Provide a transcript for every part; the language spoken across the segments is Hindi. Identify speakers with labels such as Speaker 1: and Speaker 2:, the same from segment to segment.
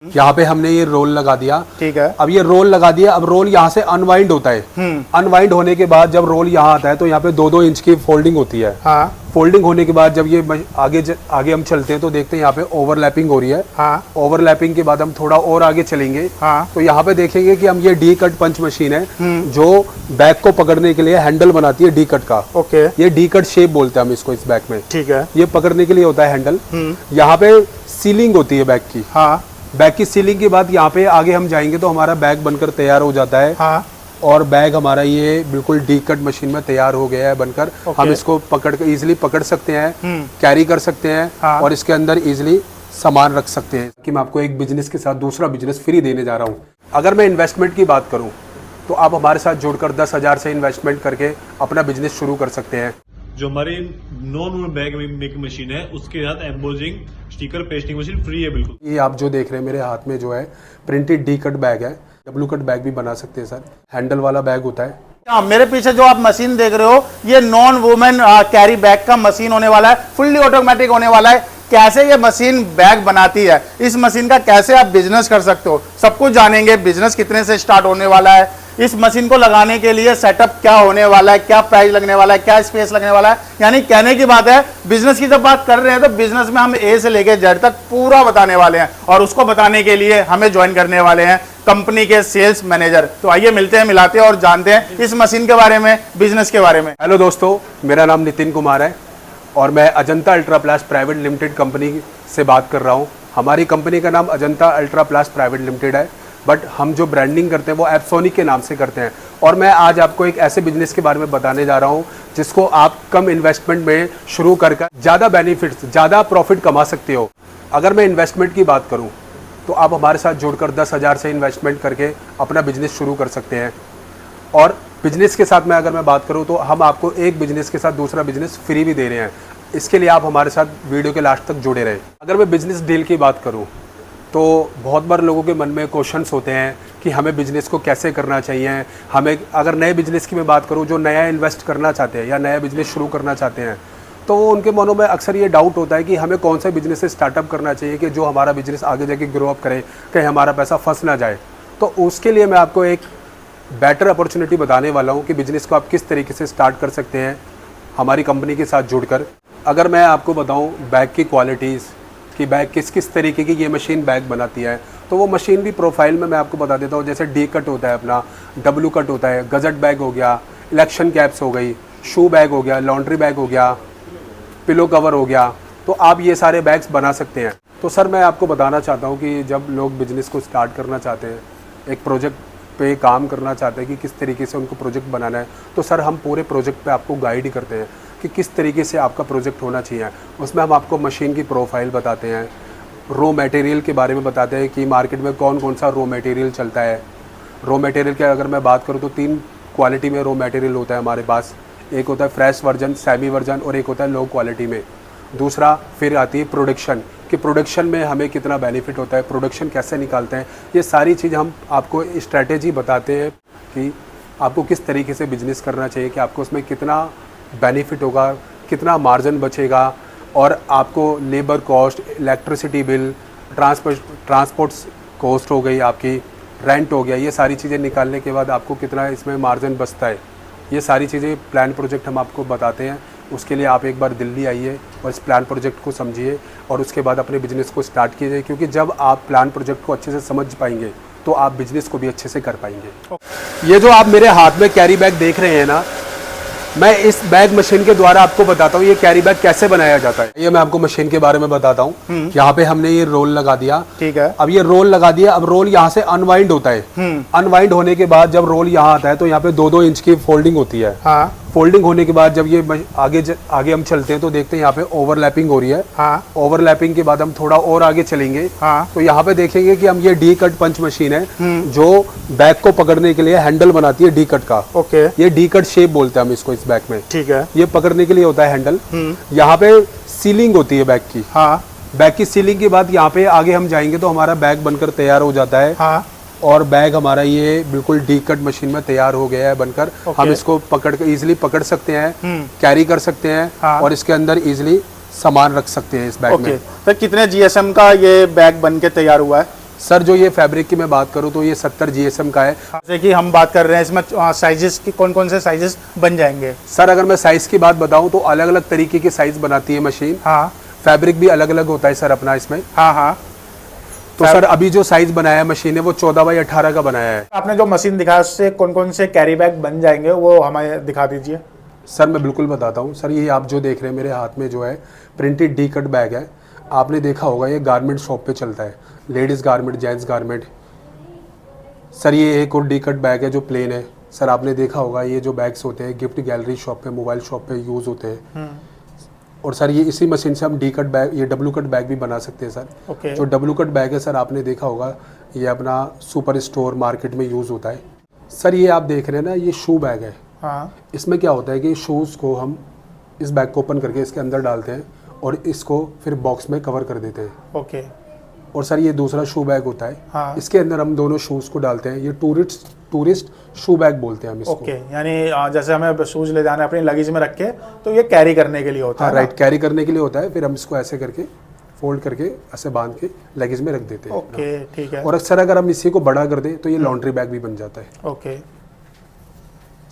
Speaker 1: यहाँ पे हमने ये रोल लगा दिया।
Speaker 2: ठीक है।
Speaker 1: अब ये रोल लगा दिया, अब रोल यहाँ से अनवाइंड होता है। अनवाइंड होने के बाद जब रोल यहाँ आता है तो यहाँ पे 2-2 इंच की फोल्डिंग होती है।
Speaker 2: हाँ।
Speaker 1: फोल्डिंग होने के बाद जब ये आगे हम चलते हैं तो देखते हैं यहाँ पे ओवरलैपिंग हो रही है।
Speaker 2: हाँ।
Speaker 1: ओवरलैपिंग के बाद हम थोड़ा और आगे चलेंगे।
Speaker 2: हाँ।
Speaker 1: तो यहाँ पे देखेंगे कि हम ये डी कट पंच मशीन है जो बैग को पकड़ने के लिए हैंडल बनाती है डी कट का।
Speaker 2: ओके।
Speaker 1: ये डी कट शेप बोलते हैं हम इसको इस बैग में।
Speaker 2: ठीक है।
Speaker 1: ये पकड़ने के लिए होता है हैंडल। यहाँ पे सीलिंग होती है बैग की।
Speaker 2: हाँ।
Speaker 1: बैग की सीलिंग के बाद यहाँ पे आगे हम जाएंगे तो हमारा बैग बनकर तैयार हो जाता है।
Speaker 2: हाँ।
Speaker 1: और बैग हमारा ये बिल्कुल डी कट मशीन में तैयार हो गया है बनकर। हम इसको पकड़ कर इजिली पकड़ सकते हैं, कैरी कर सकते हैं।
Speaker 2: हाँ।
Speaker 1: और इसके अंदर इजिली सामान रख सकते हैं। कि मैं आपको एक बिजनेस के साथ दूसरा बिजनेस फ्री देने जा रहा हूँ। अगर मैं इन्वेस्टमेंट की बात करूँ तो आप हमारे साथ जुड़कर 10,000 से इन्वेस्टमेंट करके अपना बिजनेस शुरू कर सकते हैं।
Speaker 3: जो हमारी नॉन बैग मेकिंग मशीन है उसके साथ embossing sticker pasting machine free है बिल्कुल।
Speaker 1: ये आप जो देख रहे हैं मेरे हाथ में जो है प्रिंटेड डी कट बैग है। डब्लू कट बैग भी बना सकते हैं सर। हैंडल वाला बैग होता है।
Speaker 2: हाँ, मेरे पीछे जो आप मशीन देख रहे हो ये नॉन वुमेन कैरी बैग का मशीन होने वाला है। फुल्ली ऑटोमेटिक होने वाला है। कैसे ये मशीन बैग बनाती है, इस मशीन का कैसे आप बिजनेस कर सकते हो, सब कुछ जानेंगे। बिजनेस कितने से स्टार्ट होने वाला है, इस मशीन को लगाने के लिए सेटअप क्या होने वाला है, क्या प्राइस लगने वाला है, क्या स्पेस लगने वाला है। यानी कहने की बात है, बिजनेस की जब बात कर रहे हैं तो बिजनेस में हम ए से लेके जेड तक पूरा बताने वाले हैं। और उसको बताने के लिए हमें ज्वाइन करने वाले हैं कंपनी के सेल्स मैनेजर। तो आइए मिलते हैं, मिलाते हैं और जानते हैं इस मशीन के बारे में, बिजनेस के बारे में।
Speaker 1: हेलो दोस्तों, मेरा नाम नितिन कुमार है और मैं अजंता अल्ट्रा प्लास प्राइवेट लिमिटेड कंपनी से बात कर रहा हूँ। हमारी कंपनी का नाम अजंता अल्ट्रा प्लास प्राइवेट लिमिटेड है, बट हम जो ब्रांडिंग करते हैं वो एप्सोनिक के नाम से करते हैं। और मैं आज आपको एक ऐसे बिजनेस के बारे में बताने जा रहा हूँ जिसको आप कम इन्वेस्टमेंट में शुरू कर ज़्यादा बेनिफिट्स, ज़्यादा प्रॉफिट कमा सकते हो। अगर मैं इन्वेस्टमेंट की बात करूँ तो आप हमारे साथ जुड़कर 10,000 से इन्वेस्टमेंट करके अपना बिजनेस शुरू कर सकते हैं। और बिजनेस के साथ में अगर मैं बात करूं तो हम आपको एक बिजनेस के साथ दूसरा बिजनेस फ्री भी दे रहे हैं। इसके लिए आप हमारे साथ वीडियो के लास्ट तक जुड़े रहें। अगर मैं बिजनेस डील की बात करूं तो बहुत बार लोगों के मन में क्वेश्चंस होते हैं कि हमें बिजनेस को कैसे करना चाहिए। हमें अगर नए बिजनेस की मैं बात करूं, जो नया इन्वेस्ट करना चाहते हैं या नया बिजनेस शुरू करना चाहते हैं, तो उनके मनों में अक्सर ये डाउट होता है कि हमें कौन सा बिजनेस से स्टार्टअप करना चाहिए कि जो हमारा बिजनेस आगे जाके ग्रो अप करे, कहीं हमारा पैसा फंस ना जाए। तो उसके लिए मैं आपको एक बेटर अपॉर्चुनिटी बताने वाला हूँ कि बिजनेस को आप किस तरीके से स्टार्ट कर सकते हैं हमारी कंपनी के साथ जुड़कर। अगर मैं आपको बताऊँ बैग की क्वालिटीज़ कि बैग किस किस तरीके की ये मशीन बैग बनाती है, तो वो मशीन भी प्रोफाइल में मैं आपको बता देता हूँ। जैसे डी कट होता है अपना, डब्लू कट होता है, गजट बैग हो गया, इलेक्शन कैप्स हो गई, शू बैग हो गया, लॉन्ड्री बैग हो गया, पिलो कवर हो गया। तो आप ये सारे बैग्स बना सकते हैं। तो सर मैं आपको बताना चाहता हूँ कि जब लोग बिजनेस को स्टार्ट करना चाहते हैं, एक प्रोजेक्ट पे काम करना चाहते हैं कि किस तरीके से उनको प्रोजेक्ट बनाना है, तो सर हम पूरे प्रोजेक्ट पे आपको गाइड ही करते हैं कि किस तरीके से आपका प्रोजेक्ट होना चाहिए। उसमें हम आपको मशीन की प्रोफाइल बताते हैं, रॉ मटेरियल के बारे में बताते हैं कि मार्केट में कौन कौन सा रॉ मटेरियल चलता है। रॉ मटेरियल की अगर मैं बात करूँ तो 3 क्वालिटी में रॉ मटेरियल होता है हमारे पास। एक होता है फ्रेश वर्जन, सेमी वर्जन और एक होता है लो क्वालिटी में। दूसरा फिर आती है प्रोडक्शन, कि प्रोडक्शन में हमें कितना बेनिफिट होता है, प्रोडक्शन कैसे निकालते हैं। ये सारी चीज़ हम आपको स्ट्रैटेजी बताते हैं कि आपको किस तरीके से बिजनेस करना चाहिए, कि आपको उसमें कितना बेनिफिट होगा, कितना मार्जिन बचेगा और आपको labour cost, electricity bill, transport cost हो गई, आपकी रेंट हो गया, ये सारी चीज़ें निकालने के बाद आपको कितना इसमें मार्जिन बचता है। ये सारी चीज़ें प्लान प्रोजेक्ट हम आपको बताते हैं। उसके लिए आप एक बार दिल्ली आइए और इस प्लान प्रोजेक्ट को समझिए और उसके बाद अपने बिजनेस को स्टार्ट कीजिए, क्योंकि जब आप प्लान प्रोजेक्ट को अच्छे से समझ पाएंगे तो आप बिजनेस को भी अच्छे से कर पाएंगे। ये जो आप मेरे हाथ में कैरी बैग देख रहे हैं ना, मैं इस बैग मशीन के द्वारा आपको बताता हूँ ये कैरी बैग कैसे बनाया जाता है। ये मैं आपको मशीन के बारे में बताता हूँ। यहाँ पे हमने ये रोल लगा दिया।
Speaker 2: ठीक है।
Speaker 1: अब ये रोल लगा दिया, अब रोल यहाँ से अनवाइंड होता है। अनवाइंड होने के बाद जब रोल यहाँ आता है तो यहाँ पे 2-2 इंच की फोल्डिंग होती है।
Speaker 2: हाँ।
Speaker 1: फोल्डिंग होने के बाद जब ये आगे हम चलते हैं तो देखते हैं यहाँ पे ओवरलैपिंग हो रही है।
Speaker 2: हाँ।
Speaker 1: ओवरलैपिंग के बाद हम थोड़ा और आगे चलेंगे।
Speaker 2: हाँ।
Speaker 1: तो यहाँ पे देखेंगे कि हम ये डी कट पंच मशीन है जो बैग को पकड़ने के लिए हैंडल बनाती है डी कट का।
Speaker 2: ओके।
Speaker 1: ये डी कट शेप बोलते हैं हम इसको इस बैग में।
Speaker 2: ठीक है।
Speaker 1: ये पकड़ने के लिए होता है हैंडल। यहाँ पे सीलिंग होती है बैग की।
Speaker 2: हाँ।
Speaker 1: बैग की सीलिंग के बाद यहाँ पे आगे हम जाएंगे तो हमारा बैग बनकर तैयार हो जाता है।
Speaker 2: हाँ।
Speaker 1: और बैग हमारा ये बिल्कुल डी कट मशीन में तैयार हो गया है बनकर। हम इसको पकड़ कर इजिली पकड़ सकते हैं, कैरी कर सकते हैं।
Speaker 2: हाँ।
Speaker 1: और इसके अंदर इजिली सामान रख सकते हैं इस बैग में।
Speaker 2: तो कितने जीएसएम का ये बैग बन के तैयार हुआ है?
Speaker 1: सर जो ये फैब्रिक की मैं बात करूँ तो ये 70 GSM का है।
Speaker 2: जैसे कि हम बात कर रहे हैं इसमें साइजेस की, कौन कौन से साइजेस बन जाएंगे?
Speaker 1: सर अगर मैं साइज़ की बात बताऊँ तो अलग अलग तरीके की साइज़ बनाती है मशीन।
Speaker 2: हाँ।
Speaker 1: फैब्रिक भी अलग अलग होता है सर अपना इसमें।
Speaker 2: हाँ हाँ।
Speaker 1: तो सर अभी जो साइज़ बनाया है मशीन है वो 14 बाई 18 का बनाया है।
Speaker 2: आपने जो मशीन दिखाया उससे कौन कौन से कैरी बैग बन जाएंगे वो हमें दिखा दीजिए।
Speaker 1: सर मैं बिल्कुल बताता हूँ सर। ये आप जो देख रहे हैं मेरे हाथ में जो है प्रिंटेड डी कट बैग है। आपने देखा होगा ये गारमेंट शॉप पे चलता है, ladies garment, gents garment. Sir ये एक और डी कट बैग है जो प्लेन है। सर आपने देखा होगा ये जो बैग्स होते हैं गिफ्ट गैलरी शॉप पे, मोबाइल शॉप पे यूज़ होते हैं। और सर ये इसी मशीन से हम डी कट बैग, ये डब्लू कट बैग भी बना सकते हैं सर।
Speaker 2: ओके।
Speaker 1: जो डब्लू कट बैग है सर आपने देखा होगा ये अपना सुपर स्टोर मार्केट में यूज़ होता है। सर ये आप देख रहे हैं ना ये शू बैग है।
Speaker 2: हाँ।
Speaker 1: इसमें क्या होता है कि शूज़ को हम इस बैग को ओपन करके इसके अंदर डालते हैं और इसको फिर बॉक्स में कवर कर देते हैं।
Speaker 2: ओके।
Speaker 1: और सर ये दूसरा शू बैग होता है।
Speaker 2: हाँ।
Speaker 1: इसके अंदर हम दोनों शूज़ को डालते हैं। ये टूरिस्ट शू बैग बोलते हैं हम इसको।
Speaker 2: ओके, यानी जैसे हमें शूज ले जाना है अपनी लगेज में रख के तो ये कैरी करने के लिए होता
Speaker 1: हाँ
Speaker 2: है ना?
Speaker 1: राइट, कैरी करने के लिए होता है। फिर हम इसको ऐसे करके फोल्ड करके ऐसे बांध के लगेज में रख देते हैं।
Speaker 2: ओके ठीक है।
Speaker 1: और अक्सर अगर हम इसी को बड़ा कर दें तो ये लॉन्ड्री बैग भी बन जाता है।
Speaker 2: ओके।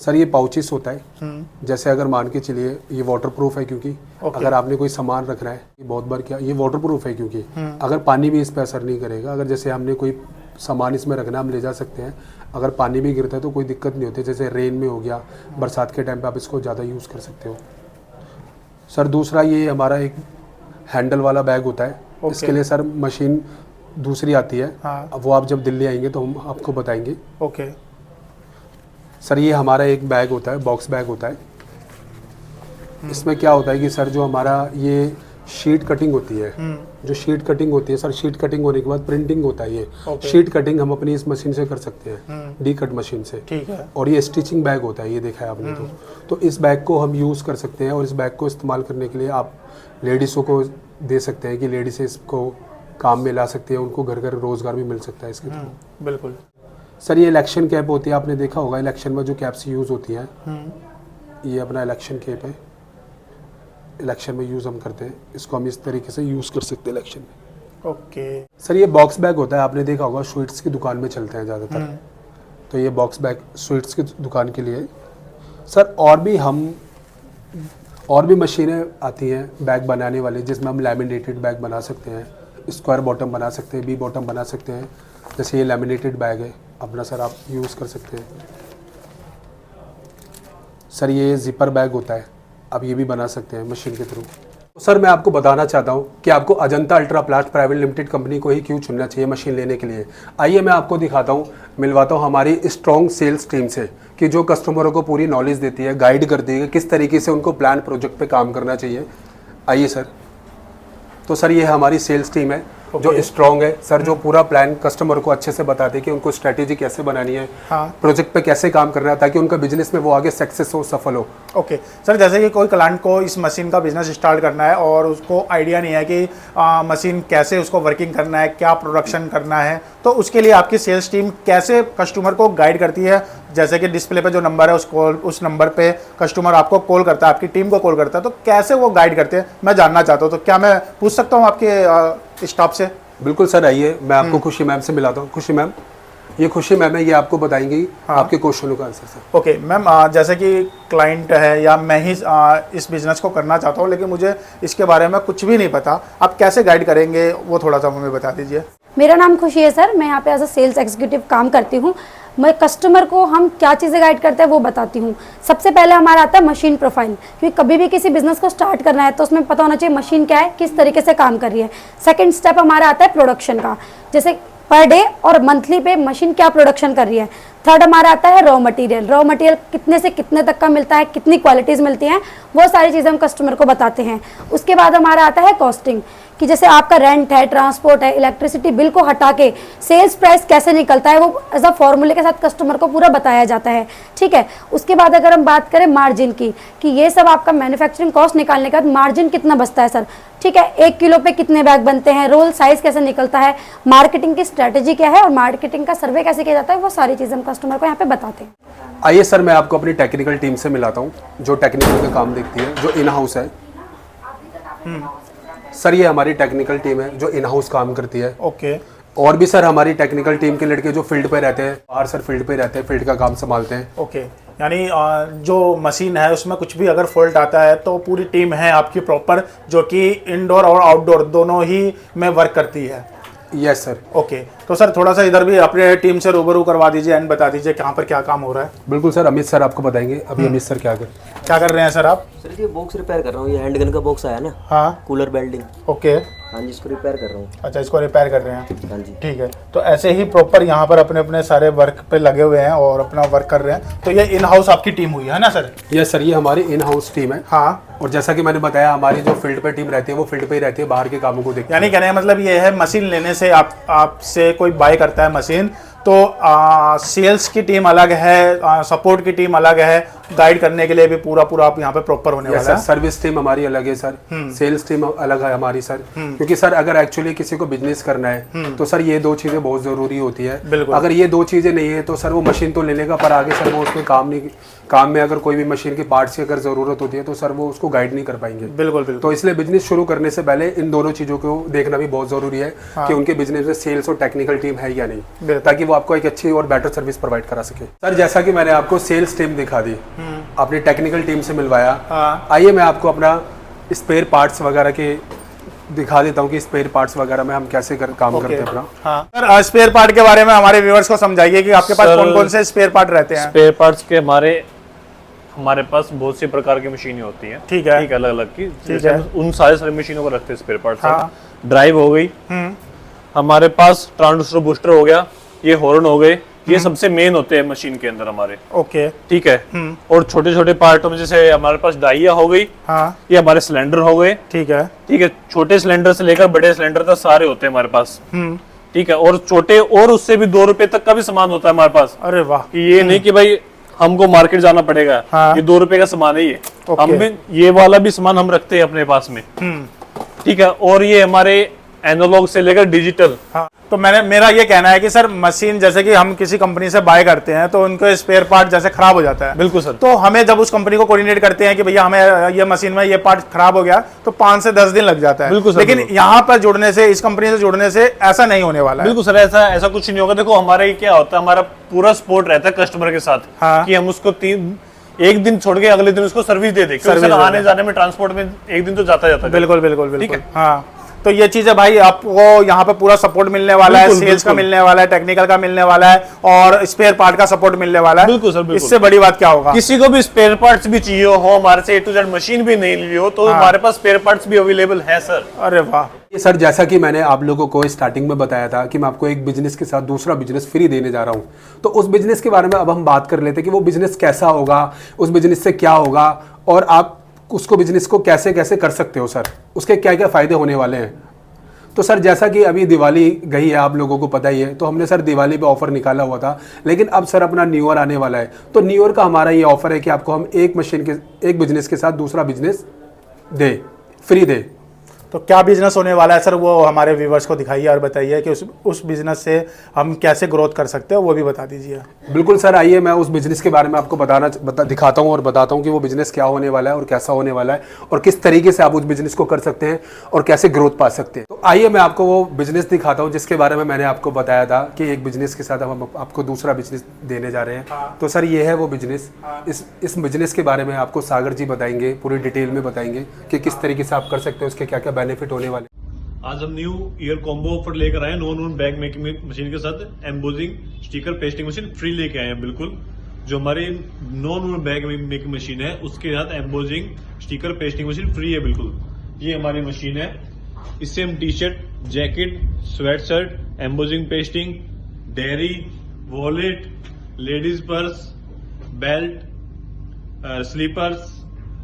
Speaker 1: सर ये पाउचेस होता है। जैसे अगर मान के चलिए ये वाटर प्रूफ है क्योंकि अगर आपने कोई सामान रखना है, बहुत बार क्या ये वाटर प्रूफ है क्योंकि अगर पानी भी इस पर असर नहीं करेगा। अगर जैसे हमने कोई सामान इसमें रखना है हम ले जा सकते हैं। अगर पानी भी गिरता है तो कोई दिक्कत नहीं होती। जैसे रेन में हो गया, बरसात के टाइम पे आप इसको ज़्यादा यूज़ कर सकते हो। सर दूसरा ये हमारा एक हैंडल वाला बैग होता है। इसके लिए सर मशीन दूसरी आती है।
Speaker 2: हाँ।
Speaker 1: वो आप जब दिल्ली आएंगे तो हम आपको बताएंगे।
Speaker 2: ओके।
Speaker 1: सर ये हमारा एक बैग होता है, बॉक्स बैग होता है। इसमें क्या होता है कि सर जो हमारा ये शीट कटिंग होती है, जो शीट कटिंग होती है सर, शीट कटिंग होने के बाद प्रिंटिंग होता है। ये शीट कटिंग हम अपनी इस मशीन से कर सकते हैं, डी कट मशीन से।
Speaker 2: ठीक है।
Speaker 1: और ये स्टिचिंग बैग होता है, ये देखा है आपने तो इस बैग को हम यूज़ कर सकते हैं। और इस बैग को इस्तेमाल करने के लिए आप लेडीज़ों को दे सकते हैं कि लेडीज़ इसको काम में ला सकती है, उनको घर घर रोज़गार भी मिल सकता है इसके थ्रू।
Speaker 2: बिल्कुल।
Speaker 1: सर ये इलेक्शन कैप होती है, आपने देखा होगा इलेक्शन में जो कैप्स यूज़ होती हैं। ये अपना इलेक्शन कैप है, इलेक्शन में यूज़ हम करते हैं। इसको हम इस तरीके से यूज़ कर सकते हैं इलेक्शन में।
Speaker 2: ओके।
Speaker 1: सर ये बॉक्स बैग होता है, आपने देखा होगा स्वीट्स की दुकान में चलते हैं ज़्यादातर। तो ये बॉक्स बैग स्वीट्स की दुकान के लिए। सर और भी मशीनें आती हैं बैग बनाने वाली, जिसमें हम लैमिनेटेड बैग बना सकते हैं, स्क्वायर बॉटम बना सकते हैं, बी बॉटम बना सकते हैं। जैसे ये लैमिनेटेड बैग है अपना सर, आप यूज़ कर सकते हैं। सर ये जिपर बैग होता है, आप ये भी बना सकते हैं मशीन के थ्रू। तो सर मैं आपको बताना चाहता हूँ कि आपको Ajanta ultra प्लास्ट private limited company को ही क्यों चुनना चाहिए मशीन लेने के लिए। आइए मैं आपको दिखाता हूँ, मिलवाता हूँ हमारी स्ट्रॉन्ग सेल्स टीम से कि जो कस्टमरों को पूरी नॉलेज देती है, गाइड करती है किस तरीके से उनको प्लान प्रोजेक्ट पे काम करना चाहिए। आइए सर। तो सर ये हमारी सेल्स टीम है जो स्ट्रॉन्ग है सर, जो पूरा प्लान कस्टमर को अच्छे से बताते हैं कि उनको स्ट्रेटेजी कैसे बनानी है, प्रोजेक्ट पे कैसे काम करना है, ताकि उनका बिजनेस में वो आगे सक्सेस हो, सफल हो।
Speaker 2: ओके सर, जैसे कि कोई क्लाइंट को इस मशीन का बिजनेस स्टार्ट करना है और उसको आइडिया नहीं है कि मशीन कैसे उसको वर्किंग करना है, क्या प्रोडक्शन करना है, तो उसके लिए आपकी सेल्स टीम कैसे कस्टमर को गाइड करती है? जैसे कि डिस्प्ले पे जो नंबर है उस नंबर पे कस्टमर आपको कॉल करता है, आपकी टीम को कॉल करता है, तो कैसे वो गाइड करते हैं मैं जानना चाहता हूँ। तो क्या मैं पूछ सकता हूँ आपके स्टाफ से?
Speaker 1: बिल्कुल सर, आइए मैं आपको खुशी मैम से मिलाता हूँ। खुशी मैम, ये खुशी मैम है, ये आपको बताएंगी आपके क्वेश्चनों का आंसर सर।
Speaker 2: ओके मैम, जैसे कि क्लाइंट है या मैं ही इस बिज़नेस को करना चाहता हूँ, लेकिन मुझे इसके बारे में कुछ भी नहीं पता, आप कैसे गाइड करेंगे वो थोड़ा सा हमें बता दीजिए।
Speaker 4: मेरा नाम खुशी है सर, मैं यहाँ पे एज अ सेल्स एग्जीक्यूटिव काम करती हूँ। मैं कस्टमर को हम क्या चीज़ें गाइड करते हैं वो बताती हूँ। सबसे पहले हमारा आता है मशीन प्रोफाइल, क्योंकि कभी भी किसी बिजनेस को स्टार्ट करना है तो उसमें पता होना चाहिए मशीन क्या है, किस तरीके से काम कर रही है। सेकंड स्टेप हमारा आता है प्रोडक्शन का, जैसे पर डे और मंथली पे मशीन क्या प्रोडक्शन कर रही है। थर्ड हमारा आता है रॉ मटेरियल कितने से कितने तक का मिलता है, कितनी क्वालिटीज़ मिलती हैं, वो सारी चीज़ें हम कस्टमर को बताते हैं। उसके बाद हमारा आता है कॉस्टिंग, कि जैसे आपका रेंट है, ट्रांसपोर्ट है, इलेक्ट्रिसिटी बिल को हटा के सेल्स प्राइस कैसे निकलता है, वो एज अ फॉर्मूले के साथ कस्टमर को पूरा बताया जाता है। ठीक है। उसके बाद अगर हम बात करें मार्जिन की, कि ये सब आपका मैन्युफैक्चरिंग कॉस्ट निकालने के बाद मार्जिन कितना बचता है सर। ठीक है, 1 किलो पे कितने बैग बनते हैं, रोल साइज कैसे निकलता है, मार्केटिंग की स्ट्रेटेजी क्या है और मार्केटिंग का सर्वे कैसे किया जाता है, वो सारी चीज़ें हम कस्टमर को यहाँ पे बताते हैं।
Speaker 1: आइए सर, मैं आपको अपनी टेक्निकल टीम से मिलाता हूँ, जो टेक्निकल का काम देखती है, जो इन हाउस है। सर ये हमारी टेक्निकल टीम है जो इन हाउस काम करती है।
Speaker 2: ओके।
Speaker 1: और भी सर हमारी टेक्निकल टीम के लड़के जो फील्ड पे रहते हैं, बाहर सर फील्ड पे रहते हैं, फील्ड का काम संभालते हैं।
Speaker 2: ओके, यानी जो मशीन है उसमें कुछ भी अगर फॉल्ट आता है तो पूरी टीम है आपकी प्रॉपर, जो कि इंडोर और आउटडोर दोनों ही में वर्क करती है।
Speaker 1: Yes sir.
Speaker 2: ओके, तो सर थोड़ा सा इधर भी अपने टीम से रूबरू करवा दीजिए एंड बता दीजिए कहाँ पर क्या काम हो रहा है।
Speaker 1: बिल्कुल सर, अमित सर आपको बताएंगे। अभी अमित सर क्या कर
Speaker 2: रहे हैं सर आप?
Speaker 5: सर ये बॉक्स रिपेयर कर रहा हूँ, ये हैंड गन का बॉक्स आया ना,
Speaker 2: हाँ,
Speaker 5: कूलर बेल्डिंग।
Speaker 2: ओके,
Speaker 5: हाँ जी, इसको रिपेयर कर रहा हूँ।
Speaker 2: अच्छा, इसको रिपेयर कर रहे हैं।
Speaker 5: हाँ जी,
Speaker 2: ठीक है, तो ऐसे ही प्रॉपर यहाँ पर अपने अपने सारे वर्क पे लगे हुए हैं और अपना वर्क कर रहे हैं। तो ये इन हाउस आपकी टीम हुई है ना सर?
Speaker 1: यस सर, ये हमारी इन हाउस टीम है।
Speaker 2: हाँ,
Speaker 1: और जैसा कि मैंने बताया, हमारी जो फील्ड पे टीम रहती है वो फील्ड पे ही रहती है, बाहर के कामों को देखती है।
Speaker 2: यानी कहने का मतलब ये है, मशीन लेने से आपसे कोई बाय करता है मशीन, तो सेल्स की टीम अलग है, सपोर्ट की टीम अलग है, गाइड करने के लिए भी पूरा आप यहाँ पे प्रॉपर होने वाला है।
Speaker 1: सर्विस टीम हमारी अलग है सर, सेल्स टीम अलग है हमारी सर। क्योंकि सर अगर एक्चुअली किसी को बिजनेस करना है तो सर ये दो चीजें बहुत जरूरी होती है। अगर ये दो चीजें नहीं है तो सर वो मशीन तो ले लेगा, पर आगे सर वो उसमें काम में अगर कोई भी मशीन के पार्ट्स की अगर जरूरत होती है तो सर वो उसको गाइड नहीं कर पाएंगे।
Speaker 2: बिल्कुल।
Speaker 1: तो इसलिए बिजनेस शुरू करने से पहले इन दोनों चीजों को देखना भी बहुत जरूरी है कि उनके बिजनेस में सेल्स और टेक्निकल टीम है या नहीं, ताकि वो आपको एक अच्छी और बेटर सर्विस प्रोवाइड करा सके। सर जैसा कि मैंने आपको सेल्स टीम दिखा दी, अपनी टेक्निकल टीम से मिलवाया, आइए मैं आपको अपना स्पेयर पार्ट्स वगैरह के दिखा देता हूँ कि स्पेयर पार्ट्स वगैरह में हम कैसे काम करते हैं अपना।
Speaker 2: हाँ सर, स्पेयर पार्ट के बारे में हमारे व्यूअर्स को समझाइए कि आपके पास कौन कौन से स्पेयर पार्ट रहते हैं।
Speaker 3: स्पेयर पार्ट्स के हमारे पास बहुत सी प्रकार की मशीनें होती हैं।
Speaker 2: ठीक है,
Speaker 3: अलग अलग की,
Speaker 2: जैसे
Speaker 3: उन सारे मशीनों को रखते हैं स्पेयर पार्ट्स। ड्राइव हो गई, हमारे पास ट्रांजिस्टर बूस्टर हो गया, ये हॉर्न हो गए, ये सबसे मेन होते हैं मशीन के अंदर हमारे।
Speaker 2: ओके,
Speaker 3: ठीक है। और छोटे छोटे पार्टों में जैसे हमारे पास डाइया हो गई,
Speaker 2: हाँ,
Speaker 3: ये हमारे सिलेंडर हो गए। ठीक है, छोटे सिलेंडर से लेकर बड़े सिलेंडर तक सारे होते हैं हमारे पास। ठीक है, और छोटे और उससे भी 2 रुपए तक का भी सामान होता है हमारे पास।
Speaker 2: अरे वाह,
Speaker 3: कि ये नहीं कि भाई हमको मार्केट जाना पड़ेगा।
Speaker 2: हाँ,
Speaker 3: ये 2 रुपए का सामान है ये। हम भी ये वाला भी सामान हम रखते हैं अपने पास में। ठीक है, और ये हमारे एनालॉग से लेकर डिजिटल।
Speaker 2: हाँ, तो मेरा ये कहना है कि सर मशीन जैसे कि हम किसी कंपनी से बाय करते हैं तो उनको स्पेयर पार्ट जैसे खराब हो जाता है।
Speaker 3: बिल्कुल सर।
Speaker 2: तो हमें जब उस कंपनी को कोऑर्डिनेट करते हैं कि भैया हमें ये मशीन में ये पार्ट खराब हो गया, तो 5 से 10 दिन लग जाता है।
Speaker 3: बिल्कुल सर।
Speaker 2: लेकिन यहाँ पर जुड़ने से, इस कंपनी से जुड़ने से ऐसा नहीं होने वाला है।
Speaker 3: बिल्कुल सर, ऐसा कुछ नहीं होगा। देखो हमारे क्या होता है, हमारा पूरा सपोर्ट रहता है कस्टमर के साथ। हाँ, कि हम उसको एक दिन छोड़ के अगले दिन उसको सर्विस दे दें, क्योंकि आने जाने में ट्रांसपोर्ट में एक दिन तो जाता है।
Speaker 2: बिल्कुल। ठीक है, हाँ, तो ये चीज है भाई, आपको यहाँ पे पूरा सपोर्ट मिलने वाला है, सेल्स का मिलने वाला है, टेक्निकल का मिलने वाला है और स्पेयर पार्ट का सपोर्ट मिलने वाला है।
Speaker 3: बिल्कुल सर, बिल्कुल।
Speaker 2: इससे बड़ी बात क्या होगा?
Speaker 3: किसी को भी स्पेयर पार्ट्स भी चाहिए हो, हमारे से A to Z मशीन भी नहीं ली हो, तो हमारे पास स्पेयर पार्ट्स भी अवेलेबल है सर।
Speaker 2: अरे वाह।
Speaker 1: ये सर जैसा कि मैंने आप लोगों को स्टार्टिंग में बताया था कि मैं आपको एक बिजनेस के साथ दूसरा बिजनेस फ्री देने जा रहा हूँ, तो उस बिजनेस के बारे में अब हम बात कर लेते हैं कि वो बिजनेस कैसा होगा, उस बिजनेस से क्या होगा और आप उसको बिजनेस को कैसे कैसे कर सकते हो सर, उसके क्या क्या फायदे होने वाले हैं। तो सर जैसा कि अभी दिवाली गई है, आप लोगों को पता ही है, तो हमने सर दिवाली पे ऑफर निकाला हुआ था, लेकिन अब सर अपना न्यू ईयर आने वाला है, तो न्यू ईयर का हमारा ये ऑफर है कि आपको हम एक बिजनेस के साथ दूसरा बिजनेस फ्री दे।
Speaker 2: तो क्या बिजनेस होने वाला है सर, वो हमारे व्यूवर्स को दिखाइए और बताइए कि उस बिजनेस से हम कैसे ग्रोथ कर सकते हैं, वो भी बता दीजिए।
Speaker 1: बिल्कुल सर, आइए मैं उस बिजनेस के बारे में आपको दिखाता हूँ और बताता हूँ कि वो बिजनेस क्या होने वाला है और कैसा होने वाला है और किस तरीके से आप उस बिजनेस को कर सकते हैं और कैसे ग्रोथ पा सकते हैं। तो आइए मैं आपको वो बिजनेस दिखाता हूँ जिसके बारे में मैंने आपको बताया था कि एक बिजनेस के साथ हम आपको दूसरा बिजनेस देने जा रहे हैं।
Speaker 2: हाँ।
Speaker 1: तो सर ये है वो बिजनेस। इस बिजनेस के बारे में आपको सागर जी बताएंगे, पूरी डिटेल में बताएंगे कि किस तरीके से आप कर सकते हो, उसके क्या क्या बेनिफिट होने वाले।
Speaker 3: आज हम न्यू ईयर कॉम्बो ऑफर लेकर आए, नॉन बैग मेकिंग मशीन के साथ embossing sticker pasting machine free लेके आए हैं। बिल्कुल, जो हमारी नॉन बैग मेकिंग मशीन है उसके साथ embossing sticker pasting machine free है। बिल्कुल, ये हमारी मशीन है। इससे हम T shirt, jacket, sweat shirt, embossing pasting, diary, wallet, ladies purse, belt, slippers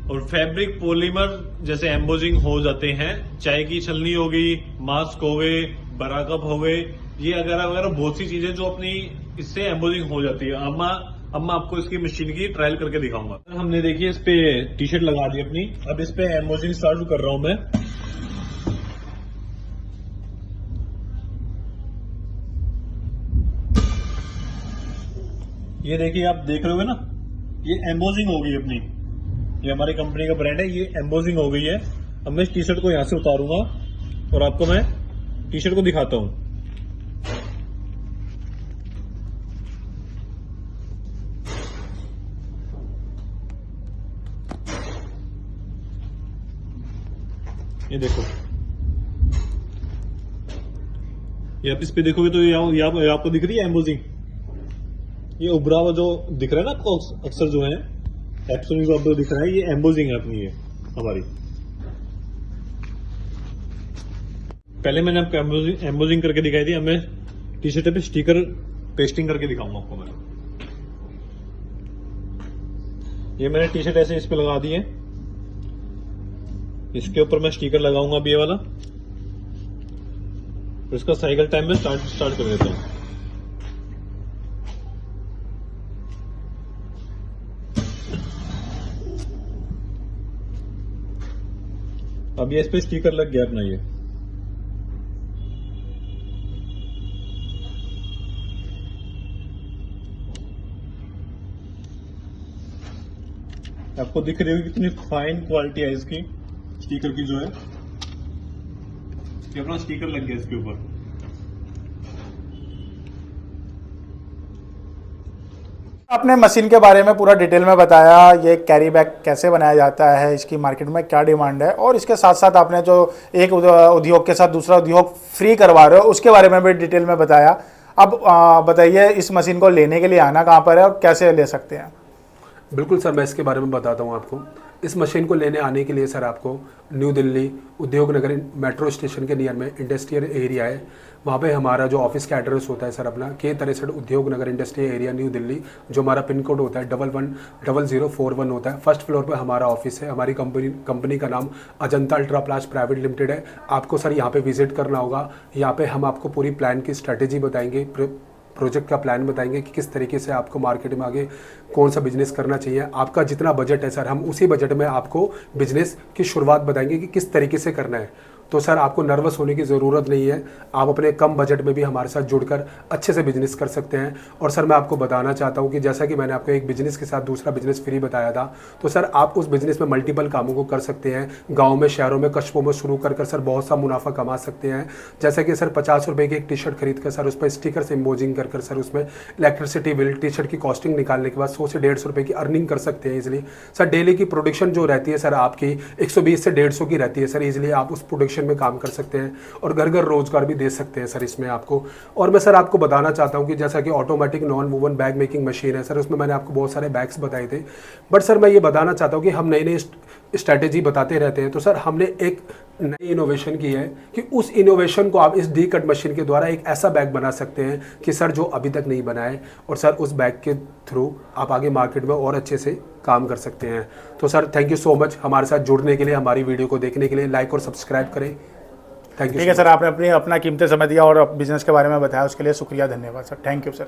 Speaker 3: और फैब्रिक पॉलीमर जैसे एम्बोजिंग हो जाते हैं। चाय की छलनी हो गई, मास्क हो गए, बराकप हो गए, ये अगर बहुत सी चीजें जो अपनी इससे एम्बोजिंग हो जाती है। अब मैं आपको इसकी मशीन की ट्रायल करके दिखाऊंगा। हमने देखिए इस पे टी शर्ट लगा दी अपनी, अब इस पे एम्बोजिंग स्टार्ट कर रहा हूं मैं। ये देखिए, आप देख रहे हो ना, ये एम्बोजिंग हो गई अपनी, ये हमारी कंपनी का ब्रांड है, ये एम्बोजिंग हो गई है। अब मैं इस टी शर्ट को यहां से उतारूंगा और आपको मैं टी शर्ट को दिखाता हूं। ये देखो, ये आप इस पे देखोगे तो ये आपको दिख रही है एम्बोजिंग, ये उभरा हुआ जो दिख रहा है ना आपको अक्सर जो है एप्सोनिक जो आपको दिख रहा है, ये एम्बोजिंग है अपनी, ये हमारी। पहले मैंने आपको एम्बोजिंग करके दिखाई थी, अब मैं टी शर्ट पे स्टिकर पेस्टिंग करके दिखाऊंगा आपको मैं। ये मैंने टी शर्ट ऐसे इस पे लगा दी है, इसके ऊपर मैं स्टिकर लगाऊंगा अभी ये वाला, तो इसका साइकिल टाइम में स्टार्ट कर देता हूं। अब ये इस पे स्टिकर लग गया अपना। ये आपको दिख रही होगी कितनी फाइन क्वालिटी है इसकी स्टिकर की जो है, ये अपना स्टिकर लग गया इसके ऊपर।
Speaker 2: आपने मशीन के बारे में पूरा डिटेल में बताया, ये कैरी बैग कैसे बनाया जाता है, इसकी मार्केट में क्या डिमांड है, और इसके साथ साथ आपने जो एक उद्योग के साथ दूसरा उद्योग फ्री करवा रहे हो उसके बारे में भी डिटेल में बताया। अब बताइए इस मशीन को लेने के लिए आना कहाँ पर है और कैसे ले सकते हैं?
Speaker 1: बिल्कुल सर, मैं इसके बारे में बताता हूँ आपको। इस मशीन को लेने आने के लिए सर आपको न्यू दिल्ली उद्योग नगर मेट्रो स्टेशन के नियर में इंडस्ट्रियल एरिया है, वहाँ पे हमारा जो ऑफिस का एड्रेस होता है सर अपना K63 उद्योग नगर इंडस्ट्रियल एरिया न्यू दिल्ली, जो हमारा पिन कोड होता है 110041 होता है। फर्स्ट फ्लोर पे हमारा ऑफिस है। हमारी कंपनी का नाम अजंता अल्ट्रा प्लास्ट प्राइवेट लिमिटेड है। आपको सर यहाँ पे विजिट करना होगा। यहाँ पे हम आपको पूरी प्लान की स्ट्रेटेजी बताएंगे, प्रोजेक्ट का प्लान बताएंगे कि किस तरीके से आपको मार्केट में आगे कौन सा बिजनेस करना चाहिए। आपका जितना बजट है सर, हम उसी बजट में आपको बिजनेस की शुरुआत बताएंगे कि किस तरीके से करना है। तो सर आपको नर्वस होने की ज़रूरत नहीं है, आप अपने कम बजट में भी हमारे साथ जुड़कर अच्छे से बिजनेस कर सकते हैं। और सर मैं आपको बताना चाहता हूं कि जैसा कि मैंने आपको एक बिजनेस के साथ दूसरा बिजनेस फ्री बताया था, तो सर आप उस बिजनेस में मल्टीपल कामों को कर सकते हैं। गाँव में, शहरों में, कस्बों में शुरू कर सर बहुत सा मुनाफा कमा सकते हैं। जैसे कि सर 50 रुपये की एक टी शर्ट खरीद कर सर उस पर स्टिकर से एम्बोजिंग कर सर उसमें इलेक्ट्रिसिटी बिल, टी शर्ट की कॉस्टिंग निकालने के बाद 100 से 150 रुपये की अर्निंग कर सकते हैं इजीली। सर डेली की प्रोडक्शन जो रहती है सर आपकी 120 से 150 की रहती है सर। इजीली आप उस प्रोडक्शन में काम कर सकते हैं और घर घर रोजगार भी दे सकते हैं सर इसमें आपको। और मैं सर आपको बताना चाहता हूं कि जैसा कि automatic non woven bag making machine है सर, उसमें मैंने आपको बहुत सारे बैग्स बताए थे। बट सर मैं ये बताना चाहता हूं कि हम नई नई स्ट्रैटेजी बताते रहते हैं। तो सर हमने एक नई इनोवेशन की है कि उस इनोवेशन को आप इस डी कट मशीन के द्वारा एक ऐसा बैग बना सकते हैं कि सर जो अभी तक नहीं बना है, और सर उस बैग के थ्रू आप आगे मार्केट में और अच्छे से काम कर सकते हैं। तो sir thank you so much हमारे साथ जुड़ने के लिए, हमारी वीडियो को देखने के लिए। लाइक और सब्सक्राइब करें। Thank you.
Speaker 2: ठीक है सर, आपने अपना कीमती समय दिया और बिजनेस के बारे में बताया, उसके लिए शुक्रिया, धन्यवाद सर। Thank you sir.